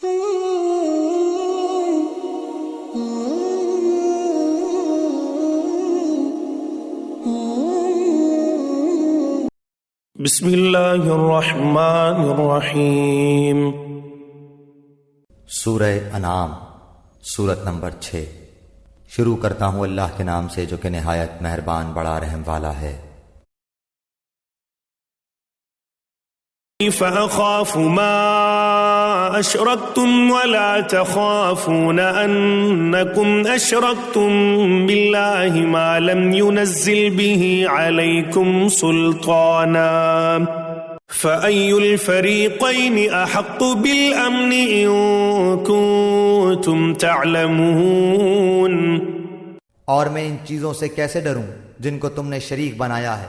بسم اللہ الرحمن الرحیم۔ سورہ انعام، سورت نمبر 6۔ شروع کرتا ہوں اللہ کے نام سے جو کہ نہایت مہربان بڑا رحم والا ہے۔ فَأَخَافُ مَا أَشْرَكْتُمْ وَلَا تَخَافُونَ أَنَّكُمْ أَشْرَكْتُمْ بِاللَّهِ مَا لَمْ يُنَزِّلْ بِهِ عَلَيْكُمْ سُلْطَانًا فَأَيُّ الْفَرِيقَيْنِ أَحَقُّ بِالْأَمْنِ إِن كُنتُمْ تَعْلَمُونَ۔ اور میں ان چیزوں سے کیسے ڈروں جن کو تم نے شریک بنایا ہے،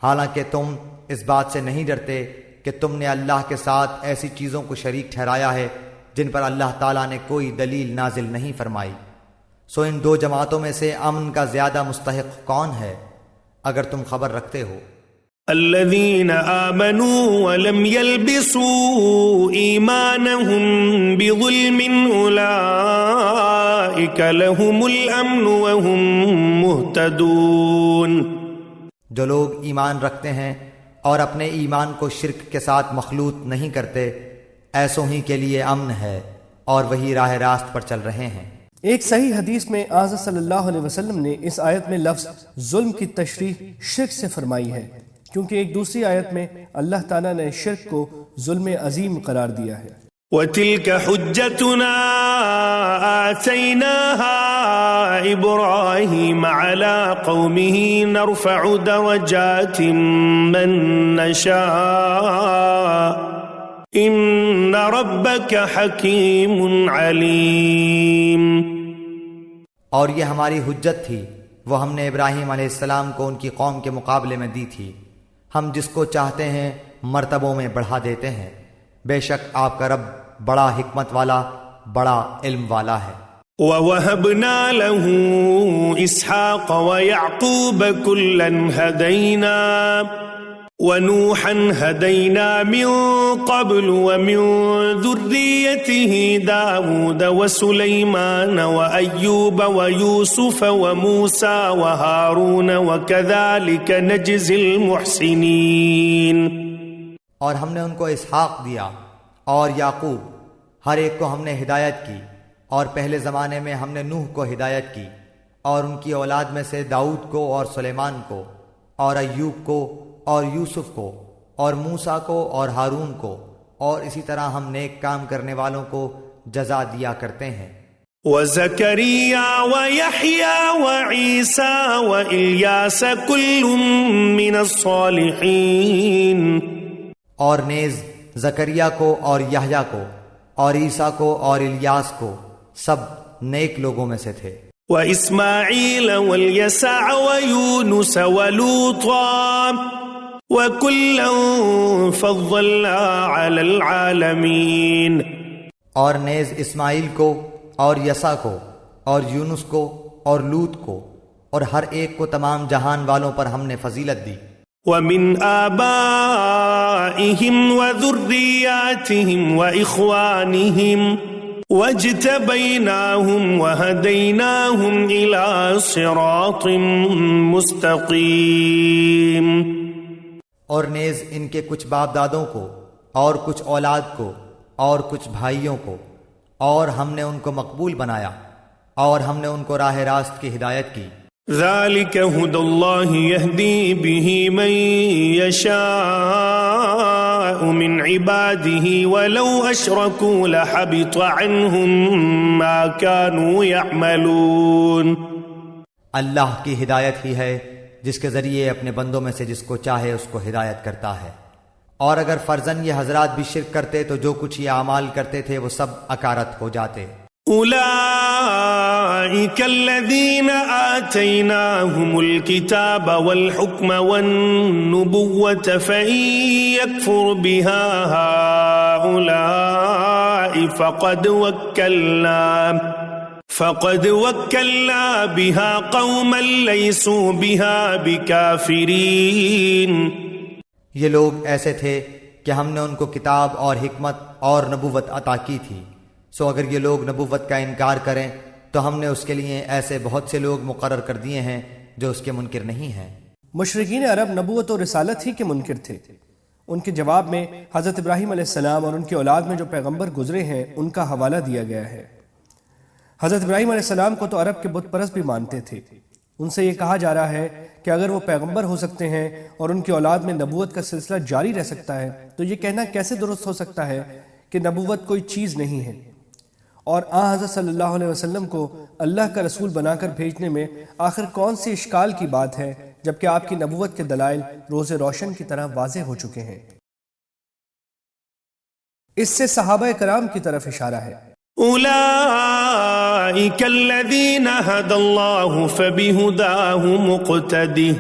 حالانکہ تم اس بات سے نہیں ڈرتے کہ تم نے اللہ کے ساتھ ایسی چیزوں کو شریک ٹھہرایا ہے جن پر اللہ تعالیٰ نے کوئی دلیل نازل نہیں فرمائی۔ سو ان دو جماعتوں میں سے امن کا زیادہ مستحق کون ہے اگر تم خبر رکھتے ہو؟ الذين آمنوا ولم يلبسوا إيمانهم بظلم أولئك لهم الأمن وهم مهتدون۔ جو لوگ ایمان رکھتے ہیں اور اپنے ایمان کو شرک کے ساتھ مخلوط نہیں کرتے، ایسوں ہی کے لیے امن ہے اور وہی راہ راست پر چل رہے ہیں۔ ایک صحیح حدیث میں آقا صلی اللہ علیہ وسلم نے اس آیت میں لفظ ظلم کی تشریح شرک سے فرمائی ہے، کیونکہ ایک دوسری آیت میں اللہ تعالیٰ نے شرک کو ظلم عظیم قرار دیا ہے۔ وَتِلْكَ حُجَّتُنَا آتَيْنَاهَا إِبْرَاهِيمَ عَلَى قَوْمِهِ نَرْفَعُ دَرَجَاتٍ مَّن نَّشَاءُ إِنَّ رَبَّكَ حَكِيمٌ عَلِيمٌ۔ اور یہ ہماری حجت تھی، وہ ہم نے ابراہیم علیہ السلام کو ان کی قوم کے مقابلے میں دی تھی۔ ہم جس کو چاہتے ہیں مرتبوں میں بڑھا دیتے ہیں، بے شک آپ کا رب بڑا حکمت والا، بڑا علم والا ہے۔ وَوَهَبْنَا لَهُ إِسْحَاقَ وَيَعْقُوبَ كُلًّا هَدَيْنَا وَنُوحًا هَدَيْنَا مِن قَبْلُ وَمِن ذُرِّيَّتِهِ دَاوُودَ وَسُلَيْمَانَ وَأَيُّوبَ وَيُوسُفَ وَمُوسَى وَهَارُونَ وَكَذَلِكَ نَجْزِي الْمُحْسِنِينَ۔ اور ہم نے ان کو اسحاق دیا اور یعقوب، ہر ایک کو ہم نے ہدایت کی، اور پہلے زمانے میں ہم نے نوح کو ہدایت کی، اور ان کی اولاد میں سے داؤد کو اور سلیمان کو اور ایوب کو اور یوسف کو اور موسیٰ کو اور ہارون کو، اور اسی طرح ہم نیک کام کرنے والوں کو جزا دیا کرتے ہیں۔ وَزَكَرِيَّا وَيَحْيَا وَعِيسَى وَإِلْيَاسَ كُلٌّ مِّنَ الصَّالِحِينَ۔ اور نیز زکریا کو اور یحییٰ کو اور عیسیٰ کو اور الیاس کو، سب نیک لوگوں میں سے تھے۔ وَإِسْمَاعِيلَ وَالْيَسَعَ وَيُونُسَ وَلُوطًا وَكُلًّا فَضَّلْنَا عَلَى الْعَالَمِينَ۔ اور نیز اسماعیل کو اور یسع کو اور یونس کو اور لوط کو اور ہر ایک کو تمام جہان والوں پر ہم نے فضیلت دی۔ وَمِنْ آبَائِهِمْ وَذُرِّيَّاتِهِمْ وَإِخْوَانِهِمْ وَاجْتَبَيْنَاهُمْ وَهَدَيْنَاهُمْ إِلَى صِرَاطٍ مُسْتَقِيمٍ۔ اور نیز ان کے کچھ باپ دادوں کو اور کچھ اولاد کو اور کچھ بھائیوں کو، اور ہم نے ان کو مقبول بنایا، اور ہم نے ان کو راہ راست کی ہدایت کی۔ ذَلِكَ هُدَى اللَّهِ يَهْدِي بِهِ مَن يَشَاءُ مِنْ عِبَادِهِ وَلَوْ أَشْرَكُوا لَحَبِطَ عَنْهُمْ مَا كَانُوا يَعْمَلُونَ۔ اللہ کی ہدایت ہی ہے جس کے ذریعے اپنے بندوں میں سے جس کو چاہے اس کو ہدایت کرتا ہے، اور اگر فرضاً یہ حضرات بھی شرک کرتے تو جو کچھ یہ اعمال کرتے تھے وہ سب اکارت ہو جاتے۔ أولئك الذين آتيناهم الكتاب والحكم والنبوة فإن يكفر بها هؤلاء فقد وكلنا بها قوما ليسوا بها بكافرين۔ یہ لوگ ایسے تھے کہ ہم نے ان کو کتاب اور حکمت اور نبوت عطا کی تھی، سو اگر یہ لوگ نبوت کا انکار کریں تو ہم نے اس کے لیے ایسے بہت سے لوگ مقرر کر دیے ہیں جو اس کے منکر نہیں ہیں۔ مشرکین عرب نبوت و رسالت ہی کے منکر تھے۔ ان کے جواب میں حضرت ابراہیم علیہ السلام اور ان کی اولاد میں جو پیغمبر گزرے ہیں ان کا حوالہ دیا گیا ہے۔ حضرت ابراہیم علیہ السلام کو تو عرب کے بت پرست بھی مانتے تھے۔ ان سے یہ کہا جا رہا ہے کہ اگر وہ پیغمبر ہو سکتے ہیں اور ان کی اولاد میں نبوت کا سلسلہ جاری رہ سکتا ہے تو یہ کہنا کیسے درست ہو سکتا ہے کہ نبوت کوئی چیز نہیں ہے؟ اور حضرت صلی اللہ علیہ وسلم کو اللہ کا رسول بنا کر بھیجنے میں آخر کون سی اشکال کی بات ہے جبکہ آپ کی نبوت کے دلائل روز روشن کی طرح واضح ہو چکے ہیں؟ اس سے صحابہ کرام کی طرف اشارہ ہے۔ أولئك الذين هدى الله فبهداه مقتده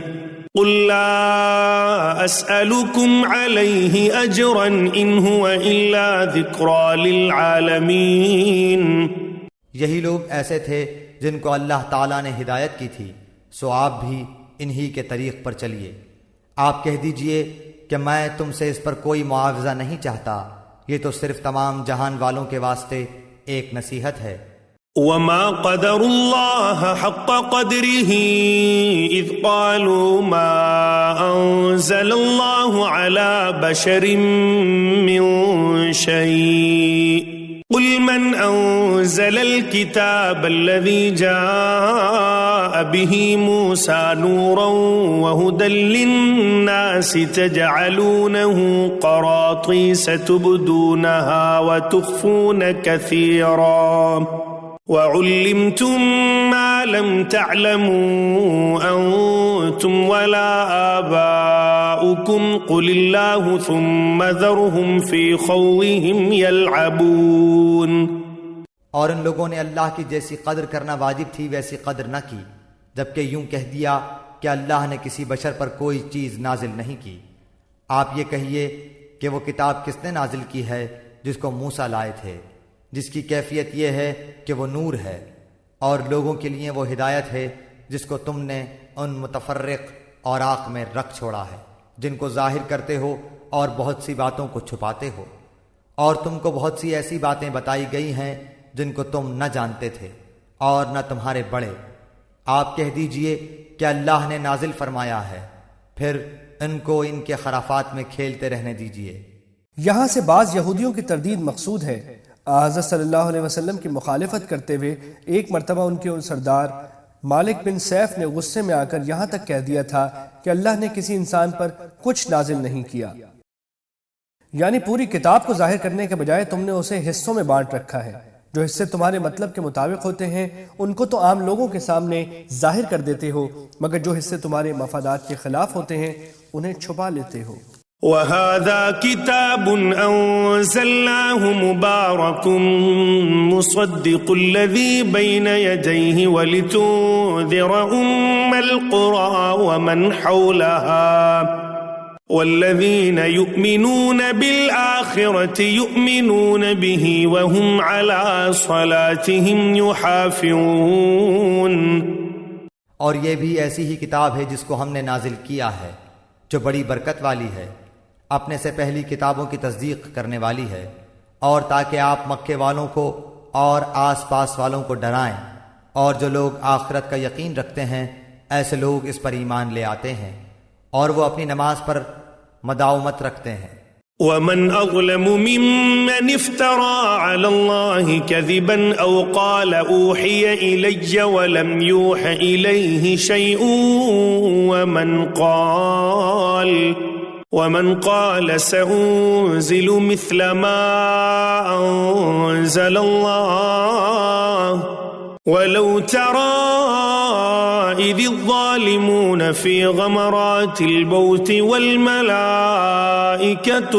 قل لا أسألكم عليه أجرا إن هو إلا ذكرى للعالمين۔ یہی لوگ ایسے تھے جن کو اللہ تعالیٰ نے ہدایت کی تھی، سو آپ بھی انہی کے طریق پر چلیے۔ آپ کہہ دیجئے کہ میں تم سے اس پر کوئی معاوضہ نہیں چاہتا، یہ تو صرف تمام جہان والوں کے واسطے ایک نصیحت ہے۔ وما قدر الله حق قدره إذ قالوا ما أنزل الله على بشر من شيء قل من أنزل الكتاب الذي جاء به موسى نورا وهدى للناس تجعلونه قراطيس تبدونها وتخفون كثيرا وعلمتم ما لم تعلموا أنتم ولا آباؤكم قل الله ثم ذرهم في خوضهم يلعبون۔ اور ان لوگوں نے اللہ کی جیسی قدر کرنا واجب تھی ویسی قدر نہ کی، جبکہ یوں کہہ دیا کہ اللہ نے کسی بشر پر کوئی چیز نازل نہیں کی۔ آپ یہ کہیے کہ وہ کتاب کس نے نازل کی ہے جس کو موسیٰ لائے تھے، جس کی کیفیت یہ ہے کہ وہ نور ہے، اور لوگوں کے لیے وہ ہدایت ہے جس کو تم نے ان متفرق اوراق میں رکھ چھوڑا ہے جن کو ظاہر کرتے ہو اور بہت سی باتوں کو چھپاتے ہو، اور تم کو بہت سی ایسی باتیں بتائی گئی ہیں جن کو تم نہ جانتے تھے اور نہ تمہارے بڑے۔ آپ کہہ دیجئے کہ اللہ نے نازل فرمایا ہے، پھر ان کو ان کے خرافات میں کھیلتے رہنے دیجئے۔ یہاں سے بعض یہودیوں کی تردید مقصود ہے۔ حضرت صلی اللہ علیہ وسلم کی مخالفت کرتے ہوئے ایک مرتبہ ان کے ان سردار مالک بن سیف نے غصے میں آ کر یہاں تک کہہ دیا تھا کہ اللہ نے کسی انسان پر کچھ نازل نہیں کیا، یعنی پوری کتاب کو ظاہر کرنے کے بجائے تم نے اسے حصوں میں بانٹ رکھا ہے۔ جو حصے تمہارے مطلب کے مطابق ہوتے ہیں ان کو تو عام لوگوں کے سامنے ظاہر کر دیتے ہو، مگر جو حصے تمہارے مفادات کے خلاف ہوتے ہیں انہیں چھپا لیتے ہو۔ وهذا كتاب أنزلناه مبارك مصدق الذي بين يديه ولتنذر القرى ومن حولها والذين يؤمنون بالآخرة يؤمنون به وهم على صلاتهم يحافظون۔ اور یہ بھی ایسی ہی کتاب ہے جس کو ہم نے نازل کیا ہے، جو بڑی برکت والی ہے، اپنے سے پہلی کتابوں کی تصدیق کرنے والی ہے، اور تاکہ آپ مکے والوں کو اور آس پاس والوں کو ڈرائیں، اور جو لوگ آخرت کا یقین رکھتے ہیں ایسے لوگ اس پر ایمان لے آتے ہیں اور وہ اپنی نماز پر مداومت رکھتے ہیں۔ ومن أظلم ممن افترى على الله كذبا أو قال أوحي إلي ولم يوح إليه شيء ومن قال سأنزل مثل ما أنزل الله ولو ترى إذ الظالمون في غمرات الموت والملائكة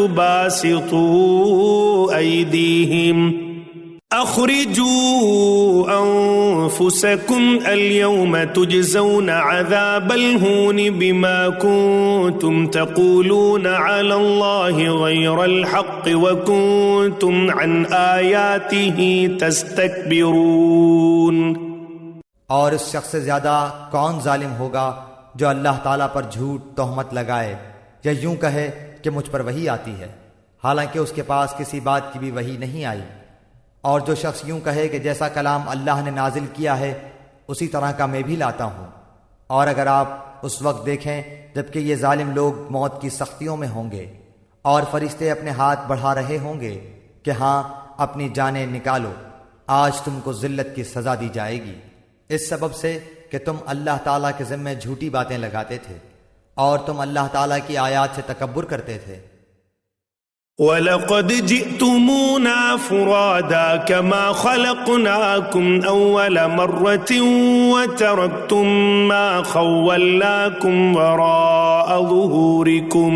باسطوا أيديهم أخرجوا أنفسكم اليوم تجزون عذاب الهون بما كنتم تقولون على الله غير الحق وكنتم عن آياته تستكبرون۔ اور اس شخص سے زیادہ کون ظالم ہوگا جو اللہ تعالیٰ پر جھوٹ تہمت لگائے یا یوں کہے کہ مجھ پر وحی آتی ہے، حالانکہ اس کے پاس کسی بات کی بھی وحی نہیں آئی، اور جو شخص یوں کہے کہ جیسا کلام اللہ نے نازل کیا ہے اسی طرح کا میں بھی لاتا ہوں، اور اگر آپ اس وقت دیکھیں جبکہ یہ ظالم لوگ موت کی سختیوں میں ہوں گے اور فرشتے اپنے ہاتھ بڑھا رہے ہوں گے کہ ہاں اپنی جانیں نکالو، آج تم کو ذلت کی سزا دی جائے گی، اس سبب سے کہ تم اللہ تعالیٰ کے ذمے جھوٹی باتیں لگاتے تھے اور تم اللہ تعالیٰ کی آیات سے تکبر کرتے تھے۔ وَلَقَدْ جِئْتُمُونَا فُرَادَا كَمَا خَلَقْنَاكُمْ أَوَّلَ مَرَّةٍ وَتَرَكْتُمْ مَا خَوَّلْنَاكُمْ وَرَاءَ ظُهُورِكُمْ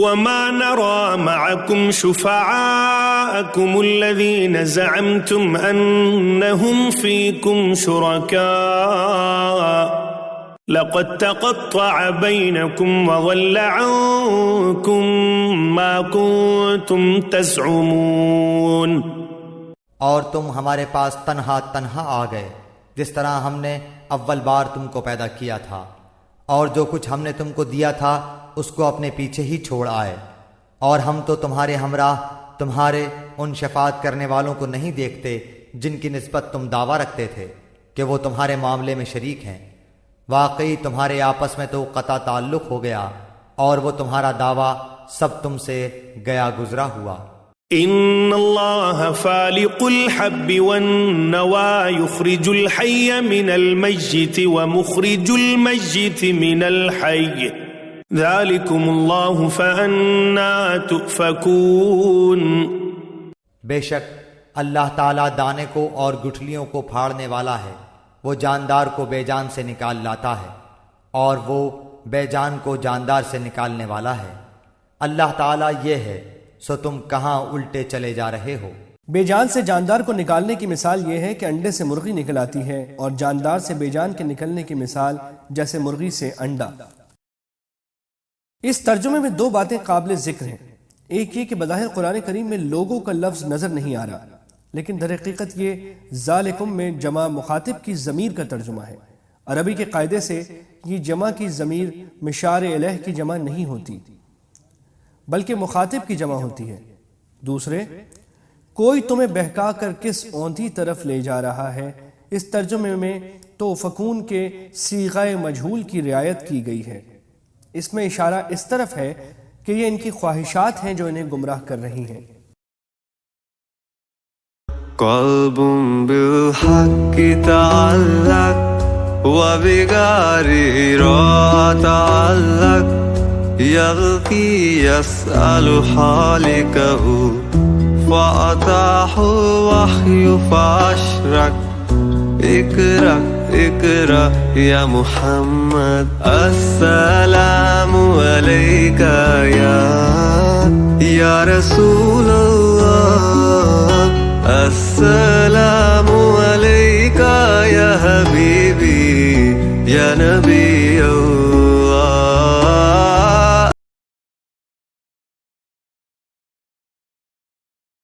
وَمَا نَرَى مَعَكُمْ شُفَعَاءَكُمُ الَّذِينَ زَعَمْتُمْ أَنَّهُمْ فِيكُمْ شُرَكَاءُ لَقَدْ تَقَطَّعَ بَيْنَكُمْ وَضَلَّ عَنكُمْ مَا كُنتُمْ تَزْعُمُونَ، اور تم ہمارے پاس تنہا آ گئے جس طرح ہم نے اول بار تم کو پیدا کیا تھا، اور جو کچھ ہم نے تم کو دیا تھا اس کو اپنے پیچھے ہی چھوڑ آئے، اور ہم تو تمہارے ہمراہ تمہارے ان شفاعت کرنے والوں کو نہیں دیکھتے جن کی نسبت تم دعویٰ رکھتے تھے کہ وہ تمہارے معاملے میں شریک ہیں، واقعی تمہارے آپس میں تو قطع تعلق ہو گیا اور وہ تمہارا دعویٰ سب تم سے گیا گزرا ہوا۔ ان اللہ فالق الحب والنوى يخرج الحي من الميت ومخرج الميت من الحي ذلكم اللہ فأنا تؤفكون۔ بے شک اللہ تعالیٰ دانے کو اور گٹھلیوں کو پھاڑنے والا ہے، وہ جاندار کو بے جان سے نکال لاتا ہے اور وہ بے جان کو جاندار سے نکالنے والا ہے، اللہ تعالیٰ یہ ہے، سو تم کہاں الٹے چلے جا رہے ہو۔ بے جان سے جاندار کو نکالنے کی مثال یہ ہے کہ انڈے سے مرغی نکل آتی ہے، اور جاندار سے بے جان کے نکلنے کی مثال جیسے مرغی سے انڈا۔ اس ترجمے میں دو باتیں قابل ذکر ہیں، ایک یہ کہ بظاہر قرآن کریم میں لوگوں کا لفظ نظر نہیں آ رہا، لیکن در حقیقت یہ ذالکم میں جمع مخاطب کی ضمیر کا ترجمہ ہے۔ عربی کے قاعدے سے یہ جمع کی ضمیر مشار الیہ کی جمع نہیں ہوتی بلکہ مخاطب کی جمع ہوتی ہے۔ دوسرے، کوئی تمہیں بہکا کر کس اوندھی طرف لے جا رہا ہے، اس ترجمے میں تو فکون کے صیغہ مجہول کی رعایت کی گئی ہے، اس میں اشارہ اس طرف ہے کہ یہ ان کی خواہشات ہیں جو انہیں گمراہ کر رہی ہیں۔ قلب بالحق تعلق وبغير تعلق يبكي يسأل حالكه فأتاه الوحي فأشرك اقرأ اقرأ يا محمد السلام عليك يا رسول الله السلام عليك يا حبيبي يا نبي